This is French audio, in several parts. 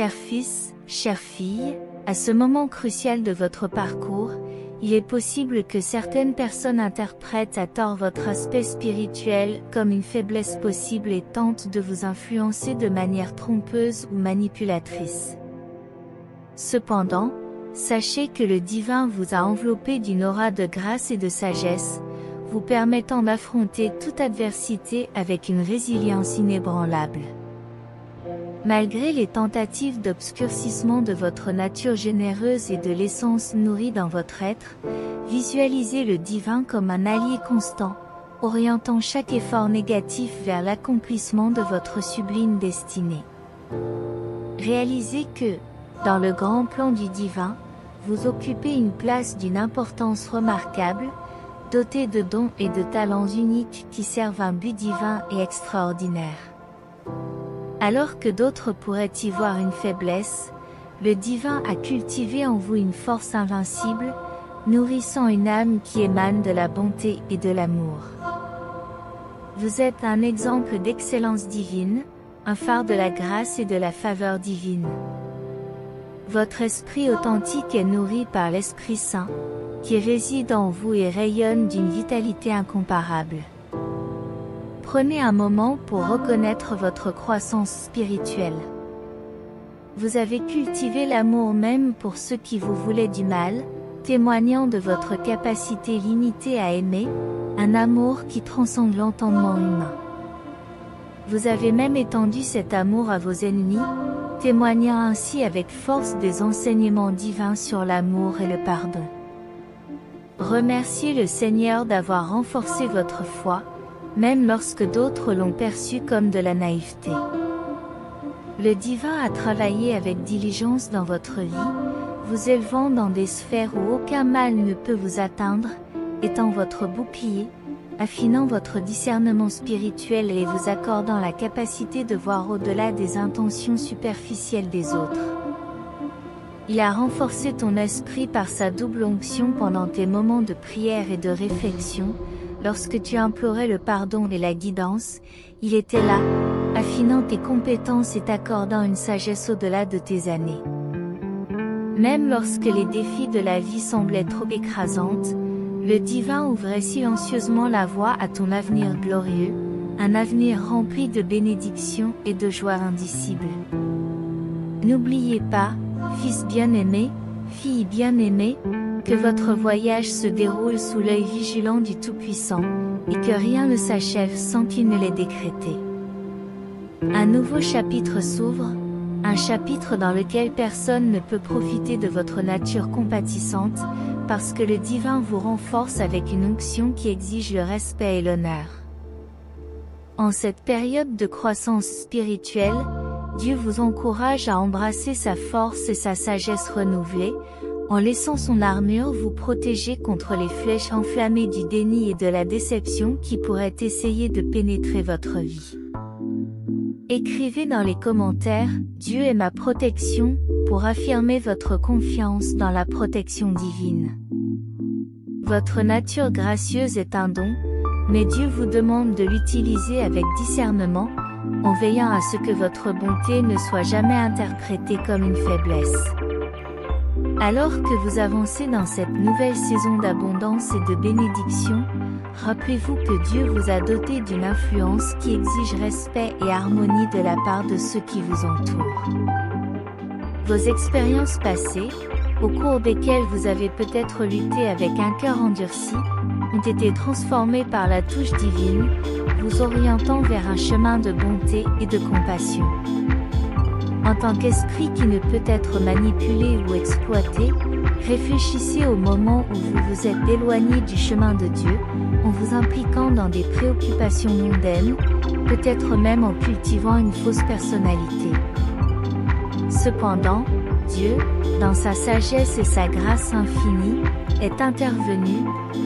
Cher fils, chère fille, à ce moment crucial de votre parcours, il est possible que certaines personnes interprètent à tort votre aspect spirituel comme une faiblesse possible et tentent de vous influencer de manière trompeuse ou manipulatrice. Cependant, sachez que le divin vous a enveloppé d'une aura de grâce et de sagesse, vous permettant d'affronter toute adversité avec une résilience inébranlable. Malgré les tentatives d'obscurcissement de votre nature généreuse et de l'essence nourrie dans votre être, visualisez le divin comme un allié constant, orientant chaque effort négatif vers l'accomplissement de votre sublime destinée. Réalisez que, dans le grand plan du divin, vous occupez une place d'une importance remarquable, dotée de dons et de talents uniques qui servent un but divin et extraordinaire. Alors que d'autres pourraient y voir une faiblesse, le divin a cultivé en vous une force invincible, nourrissant une âme qui émane de la bonté et de l'amour. Vous êtes un exemple d'excellence divine, un phare de la grâce et de la faveur divine. Votre esprit authentique est nourri par l'Esprit Saint, qui réside en vous et rayonne d'une vitalité incomparable. Prenez un moment pour reconnaître votre croissance spirituelle. Vous avez cultivé l'amour même pour ceux qui vous voulaient du mal, témoignant de votre capacité limitée à aimer, un amour qui transcende l'entendement humain. Vous avez même étendu cet amour à vos ennemis, témoignant ainsi avec force des enseignements divins sur l'amour et le pardon. Remerciez le Seigneur d'avoir renforcé votre foi, même lorsque d'autres l'ont perçu comme de la naïveté. Le divin a travaillé avec diligence dans votre vie, vous élevant dans des sphères où aucun mal ne peut vous atteindre, étant votre bouclier, affinant votre discernement spirituel et vous accordant la capacité de voir au-delà des intentions superficielles des autres. Il a renforcé ton esprit par sa double onction pendant tes moments de prière et de réflexion. Lorsque tu implorais le pardon et la guidance, il était là, affinant tes compétences et t'accordant une sagesse au-delà de tes années. Même lorsque les défis de la vie semblaient trop écrasantes, le divin ouvrait silencieusement la voie à ton avenir glorieux, un avenir rempli de bénédictions et de joie indicibles. N'oubliez pas, fils bien-aimé, fille bien-aimée, que votre voyage se déroule sous l'œil vigilant du Tout-Puissant, et que rien ne s'achève sans qu'il ne l'ait décrété. Un nouveau chapitre s'ouvre, un chapitre dans lequel personne ne peut profiter de votre nature compatissante, parce que le divin vous renforce avec une onction qui exige le respect et l'honneur. En cette période de croissance spirituelle, Dieu vous encourage à embrasser sa force et sa sagesse renouvelée, en laissant son armure vous protéger contre les flèches enflammées du déni et de la déception qui pourraient essayer de pénétrer votre vie. Écrivez dans les commentaires « Dieu est ma protection » pour affirmer votre confiance dans la protection divine. Votre nature gracieuse est un don, mais Dieu vous demande de l'utiliser avec discernement, en veillant à ce que votre bonté ne soit jamais interprétée comme une faiblesse. Alors que vous avancez dans cette nouvelle saison d'abondance et de bénédiction, rappelez-vous que Dieu vous a doté d'une influence qui exige respect et harmonie de la part de ceux qui vous entourent. Vos expériences passées, au cours desquelles vous avez peut-être lutté avec un cœur endurci, ont été transformées par la touche divine, vous orientant vers un chemin de bonté et de compassion. En tant qu'esprit qui ne peut être manipulé ou exploité, réfléchissez au moment où vous vous êtes éloigné du chemin de Dieu, en vous impliquant dans des préoccupations mondaines, peut-être même en cultivant une fausse personnalité. Cependant, Dieu, dans sa sagesse et sa grâce infinie, est intervenu,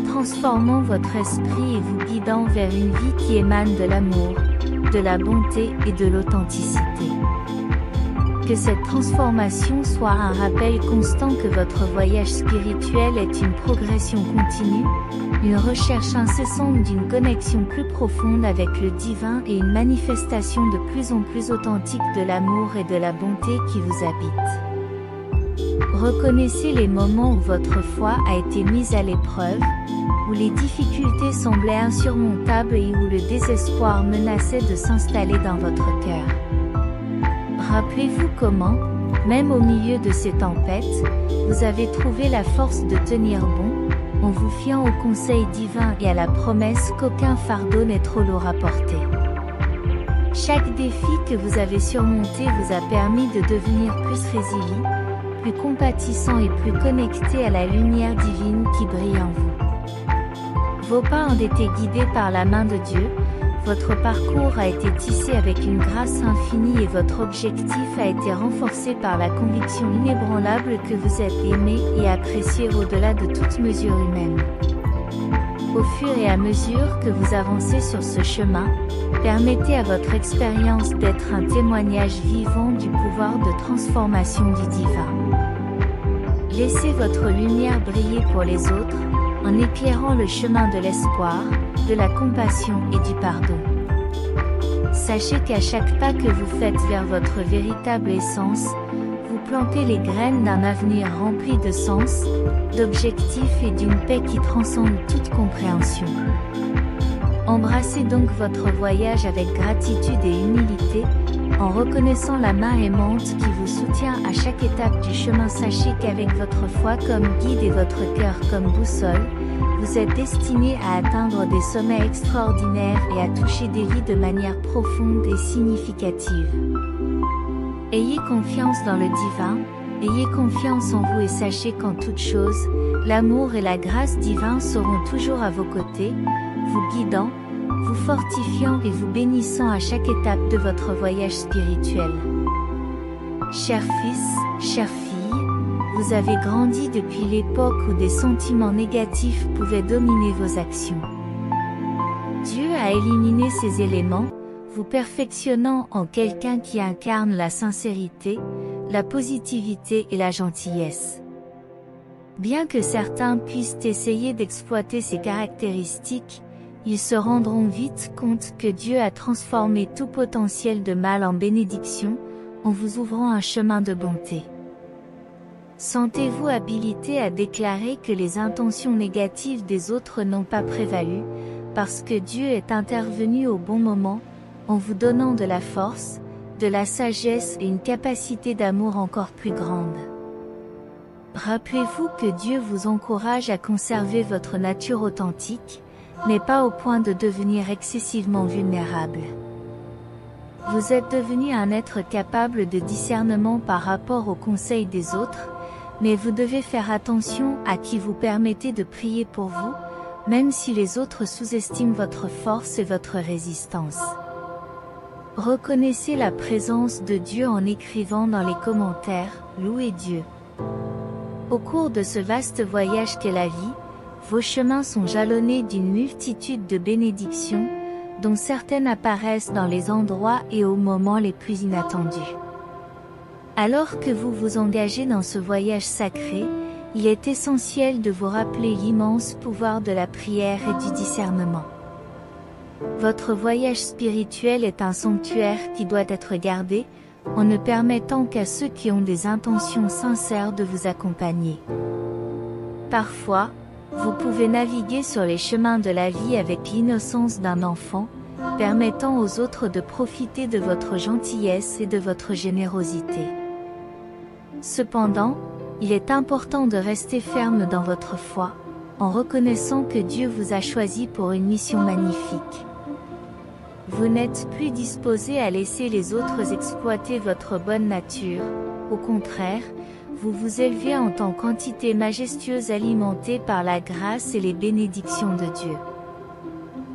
transformant votre esprit et vous guidant vers une vie qui émane de l'amour, de la bonté et de l'authenticité. Que cette transformation soit un rappel constant que votre voyage spirituel est une progression continue, une recherche incessante d'une connexion plus profonde avec le divin et une manifestation de plus en plus authentique de l'amour et de la bonté qui vous habitent. Reconnaissez les moments où votre foi a été mise à l'épreuve, où les difficultés semblaient insurmontables et où le désespoir menaçait de s'installer dans votre cœur. Rappelez-vous comment, même au milieu de ces tempêtes, vous avez trouvé la force de tenir bon, en vous fiant au conseil divin et à la promesse qu'aucun fardeau n'est trop lourd à porter. Chaque défi que vous avez surmonté vous a permis de devenir plus résilient, plus compatissant et plus connecté à la lumière divine qui brille en vous. Vos pas ont été guidés par la main de Dieu, votre parcours a été tissé avec une grâce infinie et votre objectif a été renforcé par la conviction inébranlable que vous êtes aimé et apprécié au-delà de toute mesure humaine. Au fur et à mesure que vous avancez sur ce chemin, permettez à votre expérience d'être un témoignage vivant du pouvoir de transformation du divin. Laissez votre lumière briller pour les autres, en éclairant le chemin de l'espoir, de la compassion et du pardon. Sachez qu'à chaque pas que vous faites vers votre véritable essence, vous plantez les graines d'un avenir rempli de sens, d'objectifs et d'une paix qui transcende toute compréhension. Embrassez donc votre voyage avec gratitude et humilité, en reconnaissant la main aimante qui vous soutient à chaque étape du chemin. Sachez qu'avec votre foi comme guide et votre cœur comme boussole, vous êtes destiné à atteindre des sommets extraordinaires et à toucher des vies de manière profonde et significative. Ayez confiance dans le divin, ayez confiance en vous et sachez qu'en toute chose, l'amour et la grâce divine seront toujours à vos côtés, vous guidant, vous fortifiant et vous bénissant à chaque étape de votre voyage spirituel. Chers fils, chères filles, vous avez grandi depuis l'époque où des sentiments négatifs pouvaient dominer vos actions. Dieu a éliminé ces éléments, vous perfectionnant en quelqu'un qui incarne la sincérité, la positivité et la gentillesse. Bien que certains puissent essayer d'exploiter ces caractéristiques, ils se rendront vite compte que Dieu a transformé tout potentiel de mal en bénédiction, en vous ouvrant un chemin de bonté. Sentez-vous habilité à déclarer que les intentions négatives des autres n'ont pas prévalu, parce que Dieu est intervenu au bon moment, en vous donnant de la force, de la sagesse et une capacité d'amour encore plus grande. Rappelez-vous que Dieu vous encourage à conserver votre nature authentique, mais pas au point de devenir excessivement vulnérable. Vous êtes devenu un être capable de discernement par rapport aux conseils des autres, mais vous devez faire attention à qui vous permettez de prier pour vous, même si les autres sous-estiment votre force et votre résistance. Reconnaissez la présence de Dieu en écrivant dans les commentaires « Louez Dieu ». Au cours de ce vaste voyage qu'est la vie, vos chemins sont jalonnés d'une multitude de bénédictions, dont certaines apparaissent dans les endroits et aux moments les plus inattendus. Alors que vous vous engagez dans ce voyage sacré, il est essentiel de vous rappeler l'immense pouvoir de la prière et du discernement. Votre voyage spirituel est un sanctuaire qui doit être gardé, en ne permettant qu'à ceux qui ont des intentions sincères de vous accompagner. Parfois, vous pouvez naviguer sur les chemins de la vie avec l'innocence d'un enfant, permettant aux autres de profiter de votre gentillesse et de votre générosité. Cependant, il est important de rester ferme dans votre foi, en reconnaissant que Dieu vous a choisi pour une mission magnifique. Vous n'êtes plus disposé à laisser les autres exploiter votre bonne nature, au contraire, vous vous élevez en tant qu'entité majestueuse alimentée par la grâce et les bénédictions de Dieu.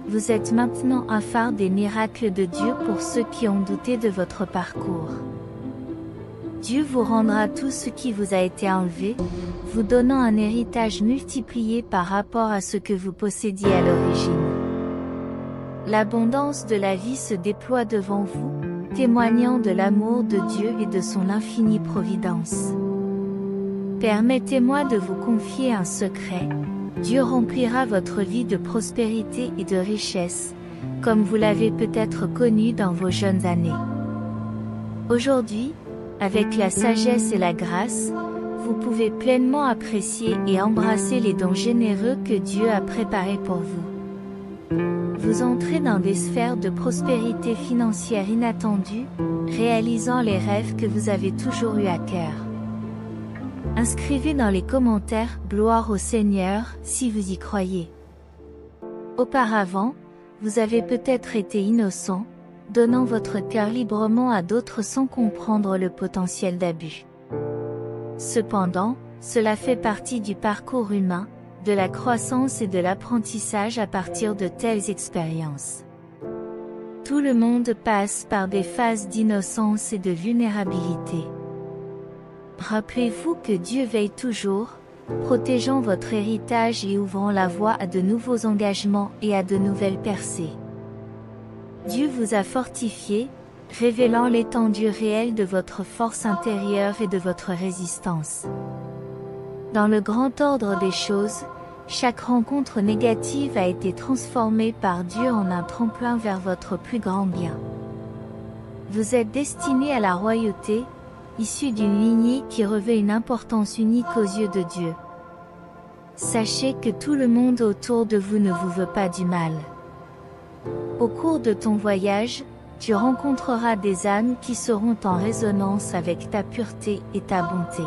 Vous êtes maintenant un phare des miracles de Dieu pour ceux qui ont douté de votre parcours. Dieu vous rendra tout ce qui vous a été enlevé, vous donnant un héritage multiplié par rapport à ce que vous possédiez à l'origine. L'abondance de la vie se déploie devant vous, témoignant de l'amour de Dieu et de son infinie providence. Permettez-moi de vous confier un secret. Dieu remplira votre vie de prospérité et de richesse, comme vous l'avez peut-être connu dans vos jeunes années. Aujourd'hui, avec la sagesse et la grâce, vous pouvez pleinement apprécier et embrasser les dons généreux que Dieu a préparés pour vous. Vous entrez dans des sphères de prospérité financière inattendues, réalisant les rêves que vous avez toujours eu à cœur. Inscrivez dans les commentaires « Gloire au Seigneur » si vous y croyez. Auparavant, vous avez peut-être été innocent, donnant votre cœur librement à d'autres sans comprendre le potentiel d'abus. Cependant, cela fait partie du parcours humain, de la croissance et de l'apprentissage à partir de telles expériences. Tout le monde passe par des phases d'innocence et de vulnérabilité. Rappelez-vous que Dieu veille toujours, protégeant votre héritage et ouvrant la voie à de nouveaux engagements et à de nouvelles percées. Dieu vous a fortifié, révélant l'étendue réelle de votre force intérieure et de votre résistance. Dans le grand ordre des choses, chaque rencontre négative a été transformée par Dieu en un tremplin vers votre plus grand bien. Vous êtes destiné à la royauté, issu d'une lignée qui revêt une importance unique aux yeux de Dieu. Sachez que tout le monde autour de vous ne vous veut pas du mal. Au cours de ton voyage, tu rencontreras des âmes qui seront en résonance avec ta pureté et ta bonté.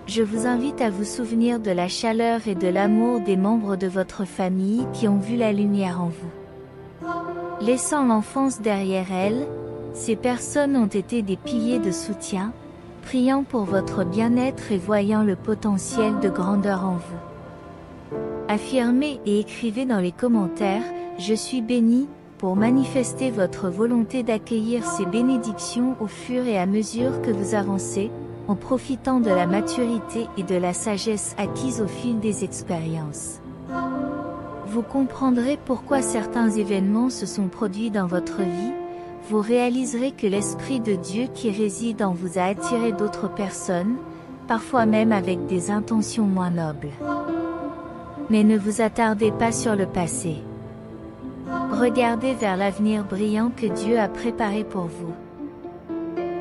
Je vous invite à vous souvenir de la chaleur et de l'amour des membres de votre famille qui ont vu la lumière en vous. Laissant l'enfance derrière elles, ces personnes ont été des piliers de soutien, priant pour votre bien-être et voyant le potentiel de grandeur en vous. Affirmez et écrivez dans les commentaires « Je suis béni » pour manifester votre volonté d'accueillir ces bénédictions au fur et à mesure que vous avancez, en profitant de la maturité et de la sagesse acquises au fil des expériences. Vous comprendrez pourquoi certains événements se sont produits dans votre vie. Vous réaliserez que l'Esprit de Dieu qui réside en vous a attiré d'autres personnes, parfois même avec des intentions moins nobles. Mais ne vous attardez pas sur le passé. Regardez vers l'avenir brillant que Dieu a préparé pour vous.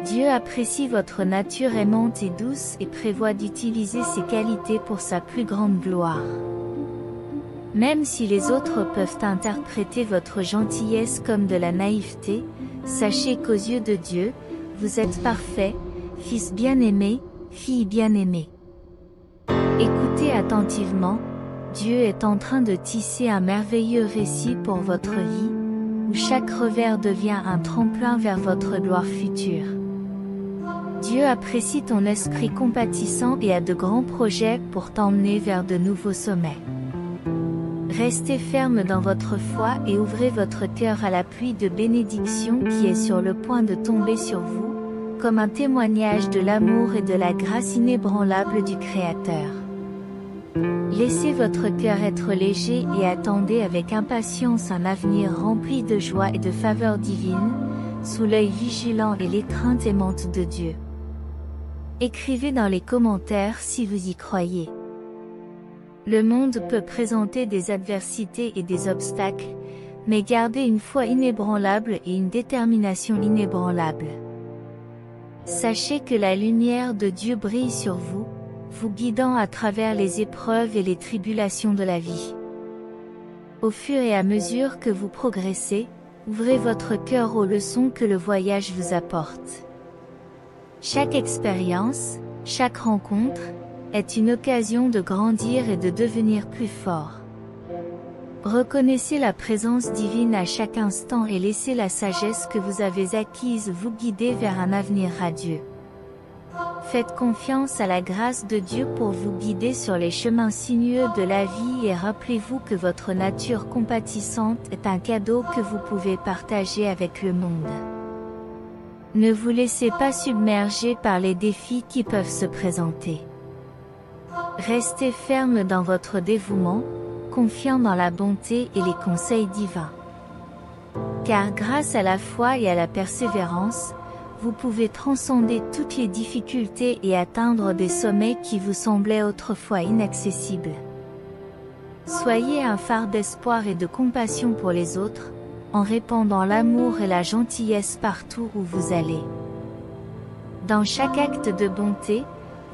Dieu apprécie votre nature aimante et douce et prévoit d'utiliser ses qualités pour sa plus grande gloire. Même si les autres peuvent interpréter votre gentillesse comme de la naïveté, sachez qu'aux yeux de Dieu, vous êtes parfait, fils bien-aimé, fille bien-aimée. Écoutez attentivement, Dieu est en train de tisser un merveilleux récit pour votre vie, où chaque revers devient un tremplin vers votre gloire future. Dieu apprécie ton esprit compatissant et a de grands projets pour t'emmener vers de nouveaux sommets. Restez ferme dans votre foi et ouvrez votre cœur à la pluie de bénédiction qui est sur le point de tomber sur vous, comme un témoignage de l'amour et de la grâce inébranlable du Créateur. Laissez votre cœur être léger et attendez avec impatience un avenir rempli de joie et de faveur divine, sous l'œil vigilant et l'étreinte aimante de Dieu. Écrivez dans les commentaires si vous y croyez. Le monde peut présenter des adversités et des obstacles, mais gardez une foi inébranlable et une détermination inébranlable. Sachez que la lumière de Dieu brille sur vous, vous guidant à travers les épreuves et les tribulations de la vie. Au fur et à mesure que vous progressez, ouvrez votre cœur aux leçons que le voyage vous apporte. Chaque expérience, chaque rencontre, est une occasion de grandir et de devenir plus fort. Reconnaissez la présence divine à chaque instant et laissez la sagesse que vous avez acquise vous guider vers un avenir radieux. Faites confiance à la grâce de Dieu pour vous guider sur les chemins sinueux de la vie et rappelez-vous que votre nature compatissante est un cadeau que vous pouvez partager avec le monde. Ne vous laissez pas submerger par les défis qui peuvent se présenter. Restez ferme dans votre dévouement, confiant dans la bonté et les conseils divins. Car grâce à la foi et à la persévérance, vous pouvez transcender toutes les difficultés et atteindre des sommets qui vous semblaient autrefois inaccessibles. Soyez un phare d'espoir et de compassion pour les autres, en répandant l'amour et la gentillesse partout où vous allez. Dans chaque acte de bonté,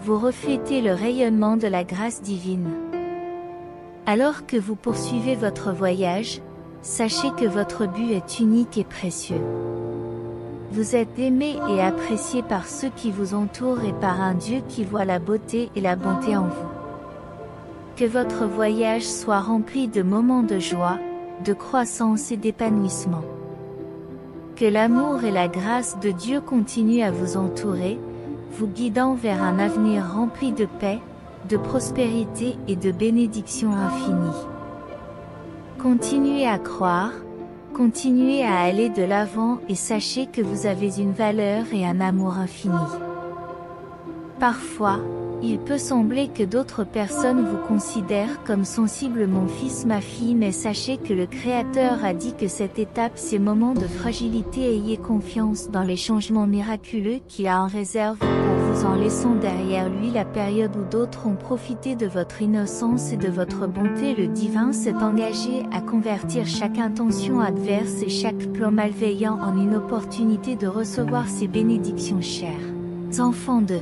vous reflétez le rayonnement de la grâce divine. Alors que vous poursuivez votre voyage, sachez que votre but est unique et précieux. Vous êtes aimé et apprécié par ceux qui vous entourent et par un Dieu qui voit la beauté et la bonté en vous. Que votre voyage soit rempli de moments de joie, de croissance et d'épanouissement. Que l'amour et la grâce de Dieu continuent à vous entourer, vous guidant vers un avenir rempli de paix, de prospérité et de bénédictions infinies. Continuez à croire, continuez à aller de l'avant et sachez que vous avez une valeur et un amour infini. Parfois, il peut sembler que d'autres personnes vous considèrent comme sensible mon fils ma fille, mais sachez que le Créateur a dit que cette étape, ces moments de fragilité, ayez confiance dans les changements miraculeux qu'il a en réserve pour vous en laissant derrière lui la période où d'autres ont profité de votre innocence et de votre bonté. Le divin s'est engagé à convertir chaque intention adverse et chaque plan malveillant en une opportunité de recevoir ses bénédictions chères. Enfants de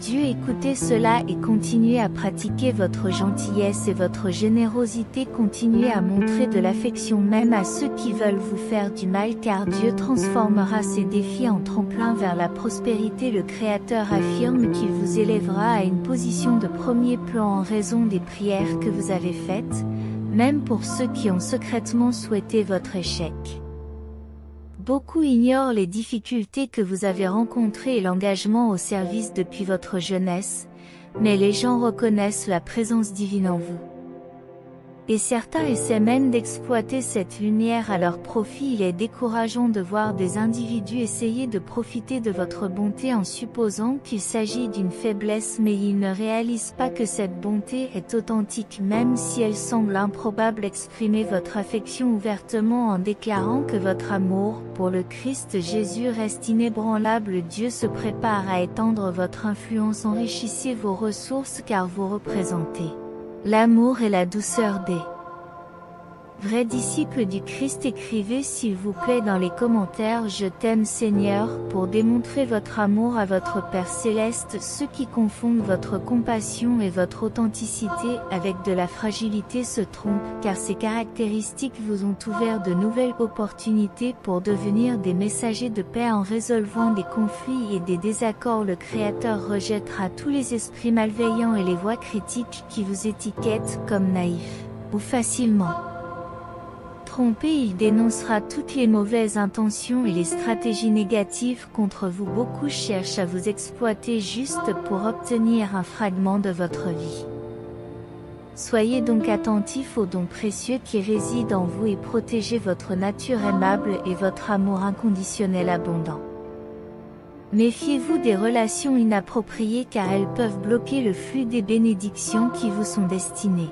Dieu, écoutez cela et continuez à pratiquer votre gentillesse et votre générosité, continuez à montrer de l'affection même à ceux qui veulent vous faire du mal, car Dieu transformera ces défis en tremplin vers la prospérité. Le Créateur affirme qu'il vous élèvera à une position de premier plan en raison des prières que vous avez faites, même pour ceux qui ont secrètement souhaité votre échec. Beaucoup ignorent les difficultés que vous avez rencontrées et l'engagement au service depuis votre jeunesse, mais les gens reconnaissent la présence divine en vous. Et certains essaient même d'exploiter cette lumière à leur profit. Il est décourageant de voir des individus essayer de profiter de votre bonté en supposant qu'il s'agit d'une faiblesse, mais ils ne réalisent pas que cette bonté est authentique même si elle semble improbable. Exprimez votre affection ouvertement en déclarant que votre amour pour le Christ Jésus reste inébranlable. Dieu se prépare à étendre votre influence. Enrichissez vos ressources car vous représentez l'amour et la douceur des vrais disciples du Christ. Écrivez s'il vous plaît dans les commentaires « Je t'aime Seigneur » pour démontrer votre amour à votre Père Céleste. Ceux qui confondent votre compassion et votre authenticité avec de la fragilité se trompent, car ces caractéristiques vous ont ouvert de nouvelles opportunités pour devenir des messagers de paix en résolvant des conflits et des désaccords. Le Créateur rejettera tous les esprits malveillants et les voix critiques qui vous étiquettent comme naïfs ou facilement trompé. Il dénoncera toutes les mauvaises intentions et les stratégies négatives contre vous. Beaucoup cherchent à vous exploiter juste pour obtenir un fragment de votre vie. Soyez donc attentifs aux dons précieux qui résident en vous et protégez votre nature aimable et votre amour inconditionnel abondant. Méfiez-vous des relations inappropriées car elles peuvent bloquer le flux des bénédictions qui vous sont destinées.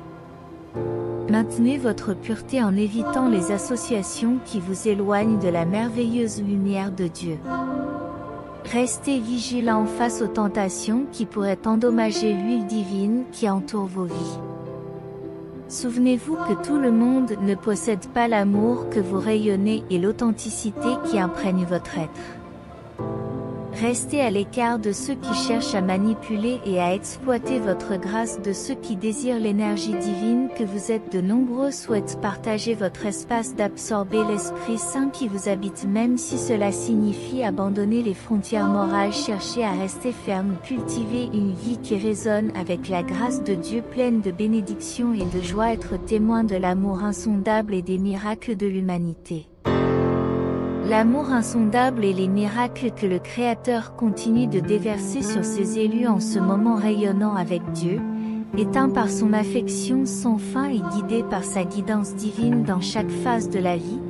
Maintenez votre pureté en évitant les associations qui vous éloignent de la merveilleuse lumière de Dieu. Restez vigilants face aux tentations qui pourraient endommager l'huile divine qui entoure vos vies. Souvenez-vous que tout le monde ne possède pas l'amour que vous rayonnez et l'authenticité qui imprègne votre être. Restez à l'écart de ceux qui cherchent à manipuler et à exploiter votre grâce, de ceux qui désirent l'énergie divine que vous êtes. De nombreux souhaitent partager votre espace, d'absorber l'Esprit Saint qui vous habite même si cela signifie abandonner les frontières morales. Cherchez à rester ferme, cultivez une vie qui résonne avec la grâce de Dieu, pleine de bénédictions et de joie, être témoin de l'amour insondable et des miracles de l'humanité. L'amour insondable et les miracles que le Créateur continue de déverser sur ses élus en ce moment rayonnant avec Dieu, éteint par son affection sans fin et guidé par sa guidance divine dans chaque phase de la vie,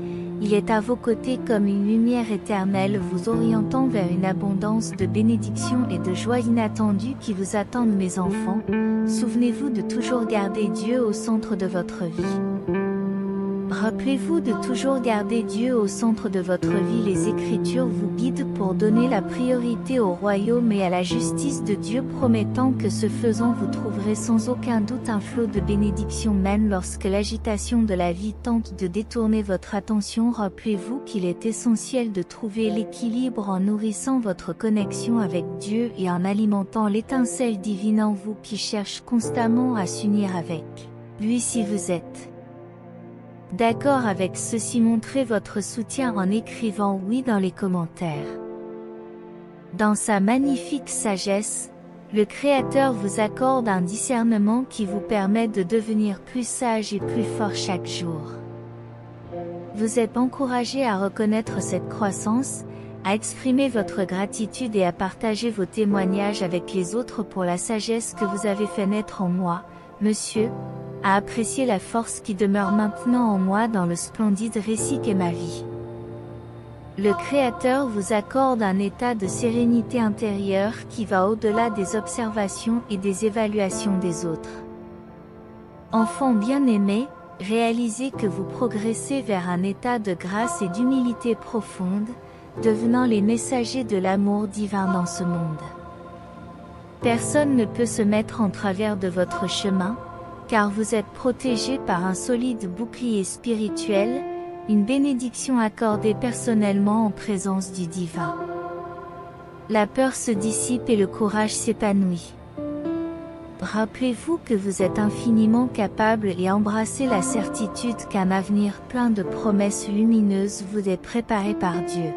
il est à vos côtés comme une lumière éternelle vous orientant vers une abondance de bénédictions et de joie inattendues qui vous attendent. Mes enfants, souvenez-vous de toujours garder Dieu au centre de votre vie. Rappelez-vous de toujours garder Dieu au centre de votre vie. Les Écritures vous guident pour donner la priorité au royaume et à la justice de Dieu, promettant que ce faisant vous trouverez sans aucun doute un flot de bénédictions même lorsque l'agitation de la vie tente de détourner votre attention. Rappelez-vous qu'il est essentiel de trouver l'équilibre en nourrissant votre connexion avec Dieu et en alimentant l'étincelle divine en vous qui cherche constamment à s'unir avec lui. Si vous êtes d'accord avec ceci, montrez votre soutien en écrivant oui dans les commentaires. Dans sa magnifique sagesse, le Créateur vous accorde un discernement qui vous permet de devenir plus sage et plus fort chaque jour. Vous êtes encouragé à reconnaître cette croissance, à exprimer votre gratitude et à partager vos témoignages avec les autres pour la sagesse que vous avez fait naître en moi, monsieur, à apprécier la force qui demeure maintenant en moi dans le splendide récit qu'est ma vie. Le Créateur vous accorde un état de sérénité intérieure qui va au-delà des observations et des évaluations des autres. Enfants bien-aimés, réalisez que vous progressez vers un état de grâce et d'humilité profonde, devenant les messagers de l'amour divin dans ce monde. Personne ne peut se mettre en travers de votre chemin, car vous êtes protégé par un solide bouclier spirituel, une bénédiction accordée personnellement en présence du divin. La peur se dissipe et le courage s'épanouit. Rappelez-vous que vous êtes infiniment capable et embrassez la certitude qu'un avenir plein de promesses lumineuses vous est préparé par Dieu.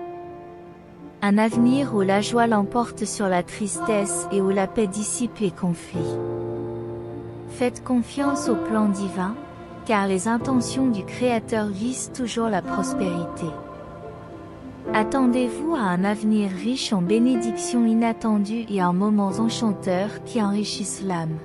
Un avenir où la joie l'emporte sur la tristesse et où la paix dissipe les conflits. Faites confiance au plan divin, car les intentions du Créateur visent toujours la prospérité. Attendez-vous à un avenir riche en bénédictions inattendues et en moments enchanteurs qui enrichissent l'âme.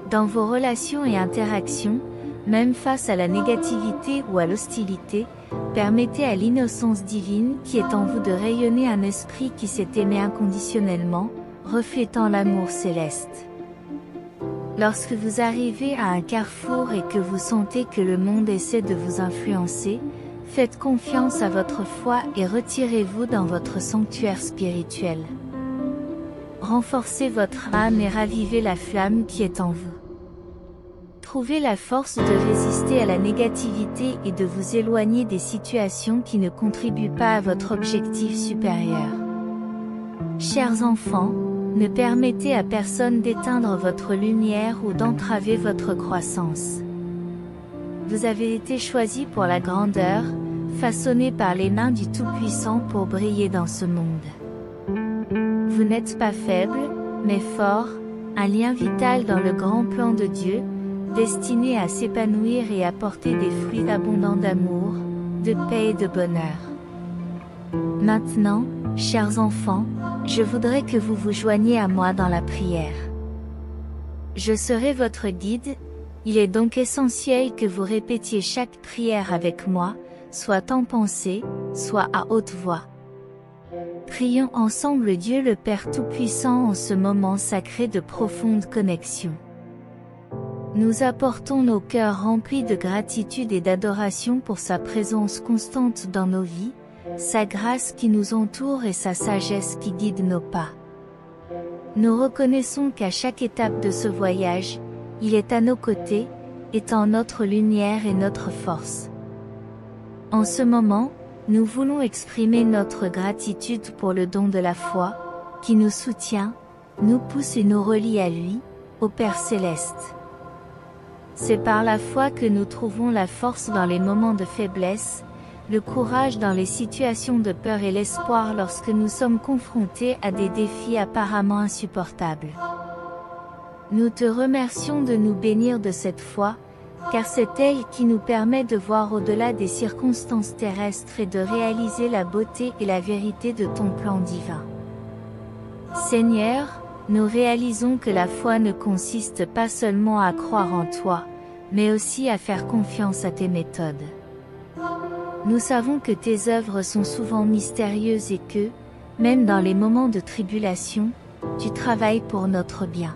Dans vos relations et interactions, même face à la négativité ou à l'hostilité, permettez à l'innocence divine qui est en vous de rayonner un esprit qui s'est aimé inconditionnellement, reflétant l'amour céleste. Lorsque vous arrivez à un carrefour et que vous sentez que le monde essaie de vous influencer, faites confiance à votre foi et retirez-vous dans votre sanctuaire spirituel. Renforcez votre âme et ravivez la flamme qui est en vous. Trouvez la force de résister à la négativité et de vous éloigner des situations qui ne contribuent pas à votre objectif supérieur. Chers enfants, ne permettez à personne d'éteindre votre lumière ou d'entraver votre croissance. Vous avez été choisis pour la grandeur, façonnés par les mains du Tout-Puissant pour briller dans ce monde. Vous n'êtes pas faible, mais fort, un lien vital dans le grand plan de Dieu, destiné à s'épanouir et à porter des fruits abondants d'amour, de paix et de bonheur. Maintenant, chers enfants, je voudrais que vous vous joigniez à moi dans la prière. Je serai votre guide, il est donc essentiel que vous répétiez chaque prière avec moi, soit en pensée, soit à haute voix. Prions ensemble Dieu le Père Tout-Puissant en ce moment sacré de profonde connexion. Nous apportons nos cœurs remplis de gratitude et d'adoration pour sa présence constante dans nos vies, sa grâce qui nous entoure et sa sagesse qui guide nos pas. Nous reconnaissons qu'à chaque étape de ce voyage, il est à nos côtés, étant notre lumière et notre force. En ce moment, nous voulons exprimer notre gratitude pour le don de la foi, qui nous soutient, nous pousse et nous relie à lui, au Père Céleste. C'est par la foi que nous trouvons la force dans les moments de faiblesse, le courage dans les situations de peur et l'espoir lorsque nous sommes confrontés à des défis apparemment insupportables. Nous te remercions de nous bénir de cette foi, car c'est elle qui nous permet de voir au-delà des circonstances terrestres et de réaliser la beauté et la vérité de ton plan divin. Seigneur, nous réalisons que la foi ne consiste pas seulement à croire en toi, mais aussi à faire confiance à tes méthodes. Nous savons que tes œuvres sont souvent mystérieuses et que, même dans les moments de tribulation, tu travailles pour notre bien.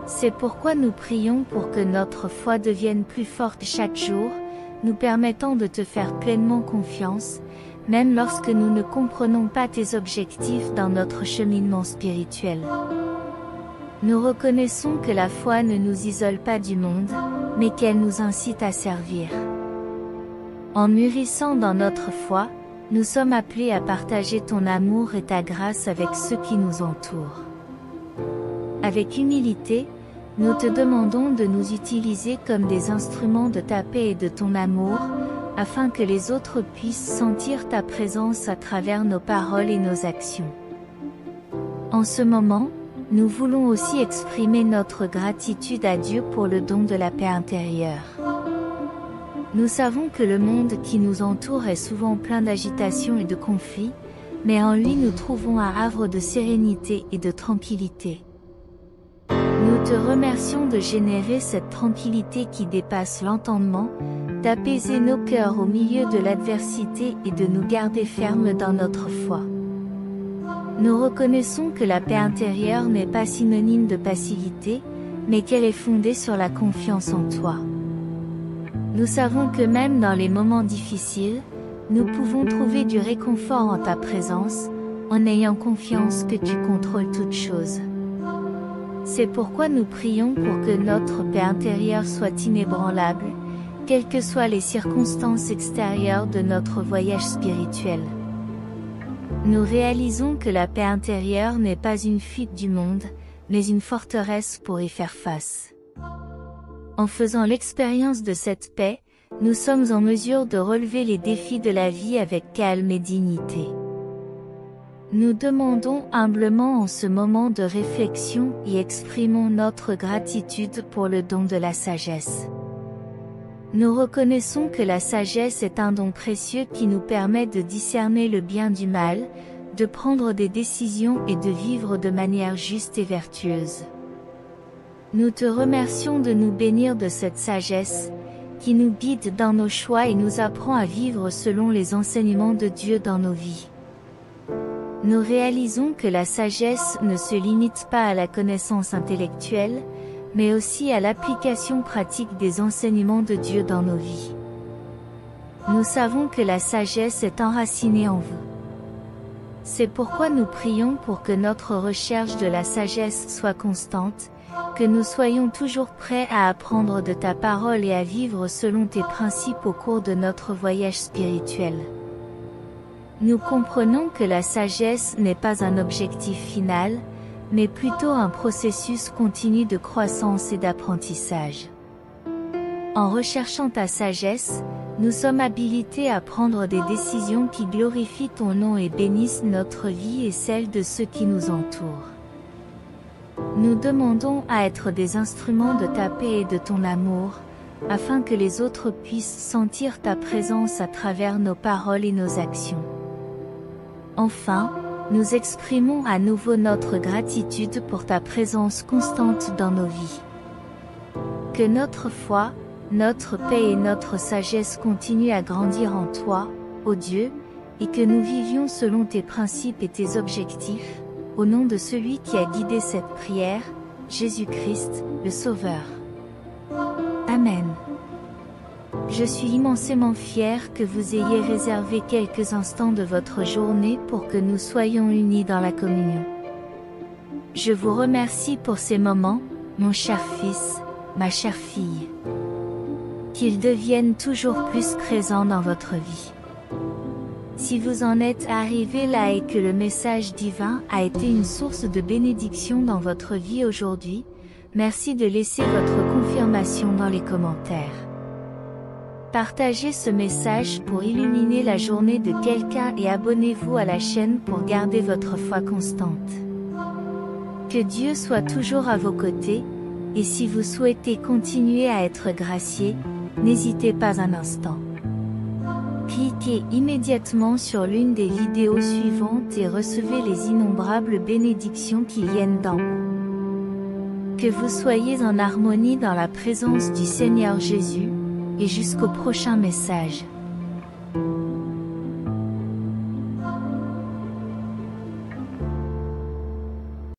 C'est pourquoi nous prions pour que notre foi devienne plus forte chaque jour, nous permettant de te faire pleinement confiance, même lorsque nous ne comprenons pas tes objectifs dans notre cheminement spirituel. Nous reconnaissons que la foi ne nous isole pas du monde, mais qu'elle nous incite à servir. En mûrissant dans notre foi, nous sommes appelés à partager ton amour et ta grâce avec ceux qui nous entourent. Avec humilité, nous te demandons de nous utiliser comme des instruments de ta paix et de ton amour, afin que les autres puissent sentir ta présence à travers nos paroles et nos actions. En ce moment, nous voulons aussi exprimer notre gratitude à Dieu pour le don de la paix intérieure. Nous savons que le monde qui nous entoure est souvent plein d'agitation et de conflits, mais en lui nous trouvons un havre de sérénité et de tranquillité. Nous te remercions de générer cette tranquillité qui dépasse l'entendement, d'apaiser nos cœurs au milieu de l'adversité et de nous garder fermes dans notre foi. Nous reconnaissons que la paix intérieure n'est pas synonyme de passivité, mais qu'elle est fondée sur la confiance en toi. Nous savons que même dans les moments difficiles, nous pouvons trouver du réconfort en ta présence, en ayant confiance que tu contrôles toutes choses. C'est pourquoi nous prions pour que notre paix intérieure soit inébranlable, quelles que soient les circonstances extérieures de notre voyage spirituel. Nous réalisons que la paix intérieure n'est pas une fuite du monde, mais une forteresse pour y faire face. En faisant l'expérience de cette paix, nous sommes en mesure de relever les défis de la vie avec calme et dignité. Nous demandons humblement en ce moment de réflexion et exprimons notre gratitude pour le don de la sagesse. Nous reconnaissons que la sagesse est un don précieux qui nous permet de discerner le bien du mal, de prendre des décisions et de vivre de manière juste et vertueuse. Nous te remercions de nous bénir de cette sagesse, qui nous guide dans nos choix et nous apprend à vivre selon les enseignements de Dieu dans nos vies. Nous réalisons que la sagesse ne se limite pas à la connaissance intellectuelle, mais aussi à l'application pratique des enseignements de Dieu dans nos vies. Nous savons que la sagesse est enracinée en vous. C'est pourquoi nous prions pour que notre recherche de la sagesse soit constante, que nous soyons toujours prêts à apprendre de ta parole et à vivre selon tes principes au cours de notre voyage spirituel. Nous comprenons que la sagesse n'est pas un objectif final, mais plutôt un processus continu de croissance et d'apprentissage. En recherchant ta sagesse, nous sommes habilités à prendre des décisions qui glorifient ton nom et bénissent notre vie et celle de ceux qui nous entourent. Nous demandons à être des instruments de ta paix et de ton amour, afin que les autres puissent sentir ta présence à travers nos paroles et nos actions. Enfin, nous exprimons à nouveau notre gratitude pour ta présence constante dans nos vies. Que notre foi, notre paix et notre sagesse continuent à grandir en toi, ô Dieu, et que nous vivions selon tes principes et tes objectifs, au nom de celui qui a guidé cette prière, Jésus-Christ, le Sauveur. Amen. Je suis immensément fière que vous ayez réservé quelques instants de votre journée pour que nous soyons unis dans la communion. Je vous remercie pour ces moments, mon cher fils, ma chère fille. Qu'ils deviennent toujours plus présents dans votre vie. Si vous en êtes arrivé là et que le message divin a été une source de bénédiction dans votre vie aujourd'hui, merci de laisser votre confirmation dans les commentaires. Partagez ce message pour illuminer la journée de quelqu'un et abonnez-vous à la chaîne pour garder votre foi constante. Que Dieu soit toujours à vos côtés, et si vous souhaitez continuer à être gracié, n'hésitez pas un instant. Cliquez immédiatement sur l'une des vidéos suivantes et recevez les innombrables bénédictions qui viennent d'en haut. Que vous soyez en harmonie dans la présence du Seigneur Jésus, et jusqu'au prochain message.